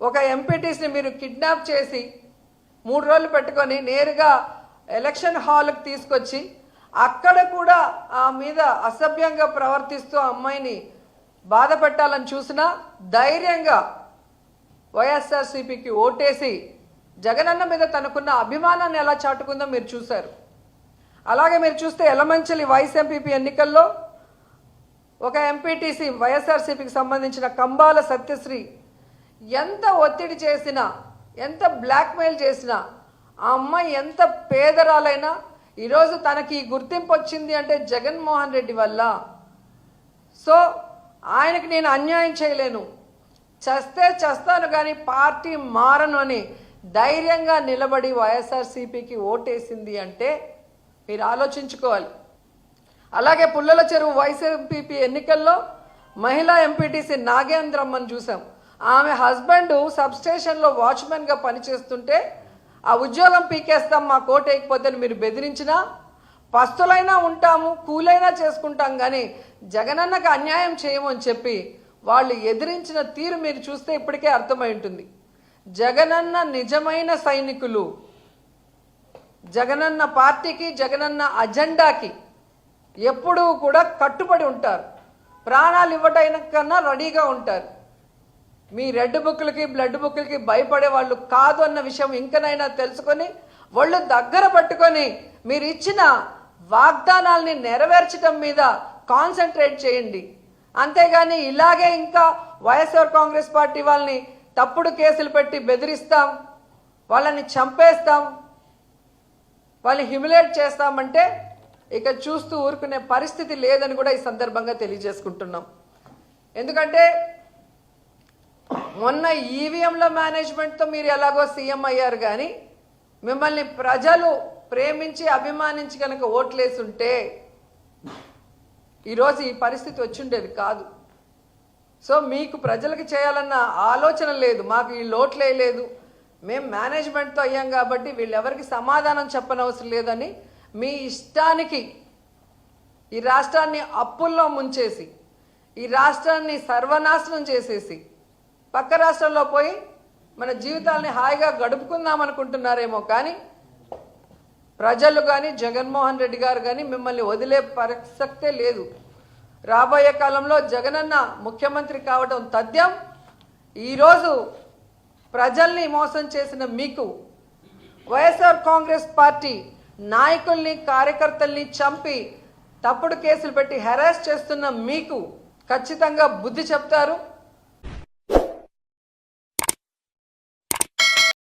ఒక ఎంపీటీస్ని మీరు కిడ్నాప్ చేసి 3 రోజులు పెట్టుకొని నేరుగా ఎలక్షన్ హాల్కి తీసుకొచ్చి అక్కడ కూడా ఆ మీద అసభ్యంగా ప్రవర్తిస్తూ ఆ అమ్మాయిని బాధ పెట్టాలని చూసినా ధైర్యంగా వైఎస్ఆర్సీపీకి ఓటేసి జగనన్న మీద తనకున్న అభిమానాన్ని ఎలా చాటుకుందో మీరు చూశారు. అలాగే మీరు చూస్తే ఎలమంచిలి వైస్ ఎంపీపీ ఎన్నికల్లో ఒక ఎంపీటీసీ వైఎస్ఆర్సీపీకి సంబంధించిన కంబాల సత్యశ్రీ ఎంత ఒత్తిడి చేసినా, ఎంత బ్లాక్మెయిల్ చేసినా, ఆ అమ్మాయి ఎంత పేదరాలైనా ఈరోజు తనకి గుర్తింపు వచ్చింది అంటే జగన్మోహన్ రెడ్డి వల్ల. సో ఆయనకి నేను అన్యాయం చేయలేను, చేస్తాను కానీ పార్టీ మారను అని ధైర్యంగా నిలబడి వైఎస్ఆర్సీపీకి ఓటేసింది అంటే మీరు ఆలోచించుకోవాలి. అలాగే పుల్లల చెరువు వైస్ ఎంపీపీ ఎన్నికల్లో మహిళా ఎంపీటీసీ నాగేంద్రమ్మని చూసాం. ఆమె హస్బెండ్ సబ్స్టేషన్లో వాచ్మెన్గా పనిచేస్తుంటే ఆ ఉద్యోగం పీకేస్తాం మా కోట వేయకపోతే మీరు బెదిరించినా పస్తులైనా ఉంటాము, కూలైనా చేసుకుంటాం, కానీ జగనన్నకు అన్యాయం చేయము అని చెప్పి వాళ్ళు ఎదిరించిన తీరు మీరు చూస్తే ఇప్పటికే అర్థమై ఉంటుంది. జగనన్న నిజమైన సైనికులు, జగనన్న పార్టీకి, జగనన్న అజెండాకి ఎప్పుడూ కూడా కట్టుబడి ఉంటారు. ప్రాణాలు ఇవ్వడానికన్నా రెడీగా ఉంటారు. మీ రెడ్ బుక్లకి, బ్లడ్ బుక్లకి భయపడే వాళ్ళు కాదు అన్న విషయం ఇంకనైనా తెలుసుకొని వాళ్ళు దగ్గర పట్టుకొని మీరు ఇచ్చిన వాగ్దానాల్ని నెరవేర్చడం మీద కాన్సన్ట్రేట్ చేయండి. అంతేగాని ఇలాగే ఇంకా వైఎస్ఆర్ కాంగ్రెస్ పార్టీ వాళ్ళని తప్పుడు కేసులు పెట్టి బెదిరిస్తాం, వాళ్ళని చంపేస్తాం, వాళ్ళని హ్యూమిలేట్ చేస్తామంటే ఇక చూస్తూ ఊరుకునే పరిస్థితి లేదని కూడా ఈ సందర్భంగా తెలియజేసుకుంటున్నాం. ఎందుకంటే మొన్న ఈవీఎంల మేనేజ్మెంట్తో మీరు ఎలాగో సీఎం అయ్యారు, కానీ మిమ్మల్ని ప్రజలు ప్రేమించి అభిమానించి కనుక ఓట్లేసి ఉంటే ఈరోజు ఈ పరిస్థితి వచ్చిండేది కాదు. సో మీకు ప్రజలకు చేయాలన్న ఆలోచన లేదు, మాకు ఈ లోట్లే లేదు, మేము మేనేజ్మెంట్తో అయ్యాం కాబట్టి వీళ్ళెవరికి సమాధానం చెప్పనవసరం లేదని మీ ఇష్టానికి ఈ రాష్ట్రాన్ని అప్పుల్లో ముంచేసి, ఈ రాష్ట్రాన్ని సర్వనాశనం చేసేసి పక్క రాష్ట్రంలో పోయి మన జీవితాలని హాయిగా గడుపుకుందాం అనుకుంటున్నారేమో, కానీ ప్రజలు కానీ జగన్మోహన్ రెడ్డి గారు కానీ మిమ్మల్ని వదిలే ప్రసక్తే లేదు. రాబోయే కాలంలో జగనన్న ముఖ్యమంత్రి కావడం తథ్యం. ఈరోజు ప్రజల్ని మోసం చేసిన మీకు, వైఎస్ఆర్ కాంగ్రెస్ పార్టీ నాయకుల్ని, కార్యకర్తల్ని చంపి తప్పుడు కేసులు పెట్టి హెరాస్ చేస్తున్న మీకు ఖచ్చితంగా బుద్ధి చెప్తారు.